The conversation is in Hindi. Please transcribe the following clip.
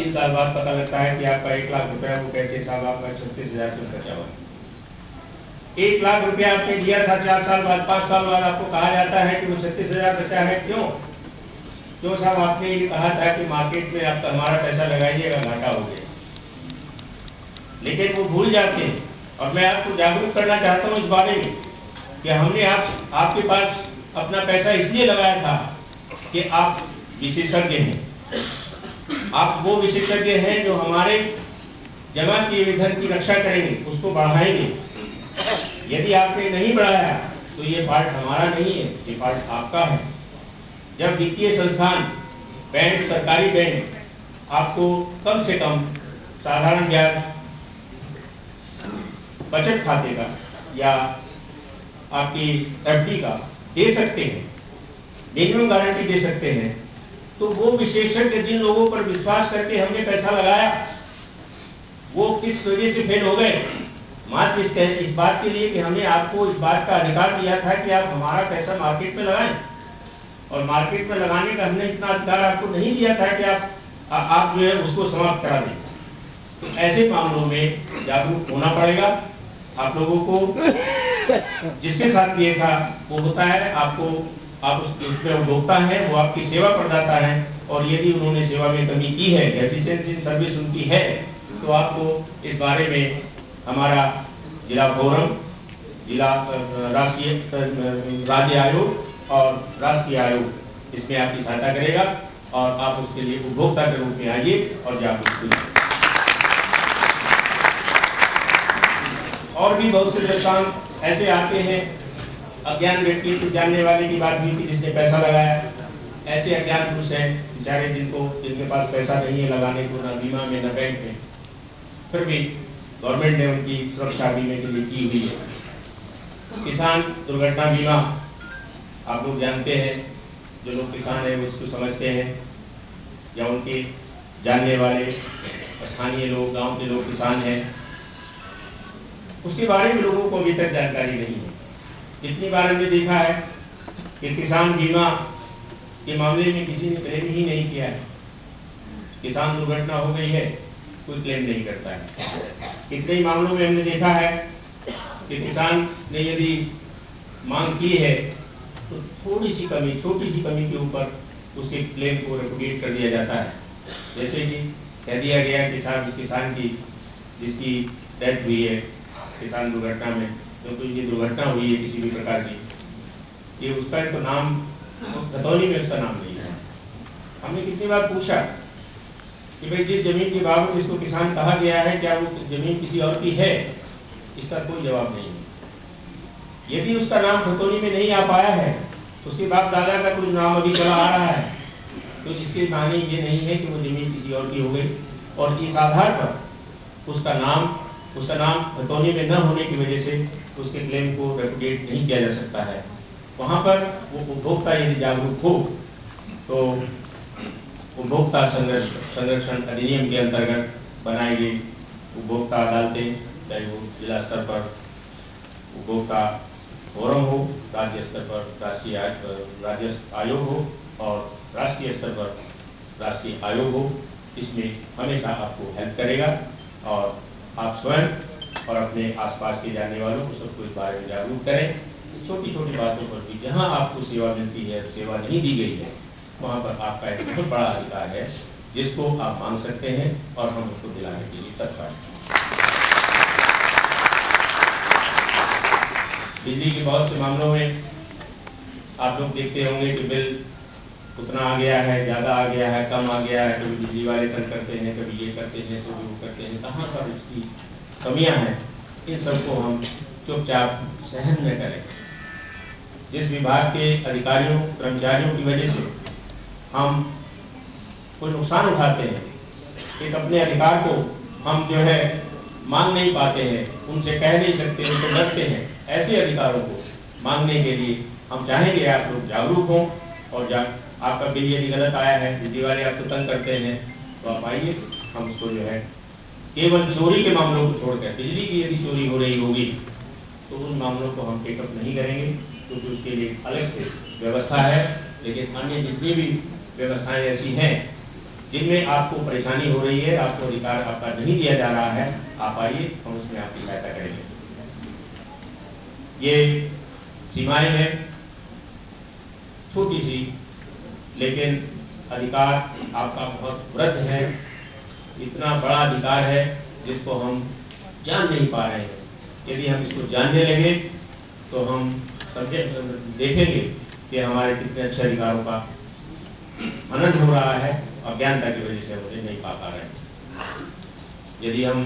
3 साल बाद पता लगता है कि आपका 1 लाख रुपया वो कहते साहब आपका 36,000 क्यों बचा हुआ है। 1 लाख रुपया आपने दिया था, 4 साल बाद 5 साल बाद आपको कहा जाता है कि वो 36,000 बचा है। क्यों साहब आपने ये कहा था कि मार्केट में आपका हमारा पैसा लगाइएगा, घाटा हो गया। लेकिन वो भूल जाते हैं। और मैं आपको जागरूक करना चाहता हूं इस बारे में कि हमने आपके पास अपना पैसा इसलिए लगाया था कि आप विशेषज्ञ हैं। आप वो विशेषज्ञ हैं जो हमारे जमा किए धन की रक्षा करेंगे, उसको बढ़ाएंगे। यदि आपने नहीं बढ़ाया तो ये पार्ट हमारा नहीं है, ये पार्ट आपका है। जब वित्तीय संस्थान, बैंक, सरकारी बैंक आपको कम से कम साधारण ब्याज बचत खाते का या आपकी एफडी का दे सकते हैं, मिनिमम गारंटी दे सकते हैं, तो वो विशेषज्ञ जिन लोगों पर विश्वास करके हमने पैसा लगाया वो किस वजह से फेल हो गए? मात्र इस बात के लिए कि हमने आपको इस बात का अधिकार दिया था कि आप हमारा पैसा मार्केट में लगाएं, और मार्केट में लगाने का हमने इतना अधिकार आपको नहीं दिया था कि आप जो है उसको समाप्त करा दें। तो ऐसे मामलों में जागरूक होना पड़ेगा। आप लोगों को जिसके साथ ये था वो होता है, आप उसमें उपभोक्ता है, वो आपकी सेवा प्रदाता है, और यदि उन्होंने सेवा में कमी की है, एफिशिएंसी इन सर्विस उनकी है, तो आपको इस बारे में हमारा जिला फोरम, जिला राष्ट्रीय राज्य आयोग और राष्ट्रीय आयोग इसमें आपकी सहायता करेगा, और आप उसके लिए उपभोक्ता के रूप में आइए और जागरूक होइए। और भी बहुत से दृष्टांत ऐसे आते हैं। अज्ञान व्यक्ति को जानने वाले की बात हुई थी जिसने पैसा लगाया। ऐसे अज्ञान पुरुष हैं बेचारे जिनके पास पैसा नहीं है लगाने को, ना बीमा में न बैंक में, फिर भी गवर्नमेंट ने उनकी सुरक्षा बीमे के लिए की हुई है। किसान दुर्घटना बीमा आप लोग जानते हैं, जो लोग किसान हैं वो इसको समझते हैं, या उनके जानने वाले स्थानीय लोग, गांव के लोग किसान हैं, उसके बारे में लोगों को अभी तक जानकारी नहीं है। इतनी बार हमने देखा है कि किसान बीमा के मामले में किसी ने क्लेम ही नहीं किया है। किसान दुर्घटना हो गई है, कोई क्लेम नहीं करता है। कितने ही मामलों में हमने देखा है कि किसान ने यदि मांग की है तो छोटी सी कमी के ऊपर उसके क्लेम को रेपुडिएट कर दिया जाता है। जैसे कि कह दिया गया कि साहब इस किसान की जिसकी डेथ हुई है किसान दुर्घटना में, तो ये दुर्घटना हुई है किसी भी प्रकार की, ये उसका तो नाम खतौनी में उसका नाम नहीं है। हमने कितनी बार पूछा कि भाई जिस जमीन के बाबत जिसको किसान कहा गया है, क्या वो जमीन किसी और की है? इसका कोई जवाब नहीं है। यदि उसका नाम खतौनी में नहीं आ पाया है, उसके बाप दादा का कोई नाम अभी चला आ रहा है, तो इसके माने ये नहीं है कि वो जमीन किसी और की हो गई, और इस आधार पर उसका नाम खतौनी में न होने की वजह से उसके क्लेम को रेपुडिएट नहीं किया जा सकता है। वहां पर वो उपभोक्ता यदि जागरूक हो तो उपभोक्ता संरक्षण अधिनियम के अंतर्गत बनाई गई उपभोक्ता अदालतें, चाहे वो जिला स्तर पर उपभोक्ता फोरम हो, राज्य स्तर पर राज्य आयोग हो, और राष्ट्रीय स्तर पर राष्ट्रीय आयोग हो, इसमें हमेशा आपको हेल्प करेगा। और आप स्वयं और अपने आसपास के जानने वालों को सबको इस बारे में जागरूक करें। छोटी छोटी बातों पर भी जहां आपको सेवा मिलती है, सेवा नहीं दी गई है, वहां पर आपका एक बहुत बड़ा अधिकार है जिसको आप मांग सकते हैं, और हम उसको दिलाने के लिए तत्पर हैं। बिजली के बहुत से मामलों में आप लोग देखते होंगे कि बिल उतना आ गया है, ज्यादा आ गया है, कम आ गया है, कभी बिजली वाले तंग करते हैं, कभी ये करते हैं, कभी वो करते हैं। कहाँ पर इसकी कमियां हैं, इन सबको हम चुपचाप सहन न करें। जिस विभाग के अधिकारियों कर्मचारियों की वजह से हम कोई नुकसान उठाते हैं, एक अपने अधिकार को हम जो है मांग नहीं पाते हैं, उनसे कह नहीं सकते, उनसे डरते हैं, ऐसे अधिकारों को मांगने के लिए हम चाहेंगे आप लोग जागरूक हों। और आपका बिल यदि गलत आया है, बिजली वाले आपको तंग करते हैं, तो आप आइए, हम उसको जो है केवल चोरी के मामलों को छोड़कर, बिजली की यदि चोरी हो रही होगी तो उन मामलों को हम टेकअप नहीं करेंगे, क्योंकि उसके लिए अलग से व्यवस्था है। लेकिन अन्य जितनी भी व्यवस्थाएं ऐसी हैं जिनमें आपको परेशानी हो रही है, आपको अधिकार आपका नहीं दिया जा रहा है, आप आइए, हम उसमें आपकी सहायता करेंगे। ये सीमाएं हैं छोटी सी, लेकिन अधिकार आपका बहुत वृद्ध है, इतना बड़ा अधिकार है जिसको हम जान नहीं पा रहे हैं। यदि हम इसको जानने लगे तो हम देखेंगे कि हमारे कितने अच्छे अधिकारों का हनन हो रहा है, अज्ञानता की वजह से हम उन्हें नहीं पा रहे हैं। यदि हम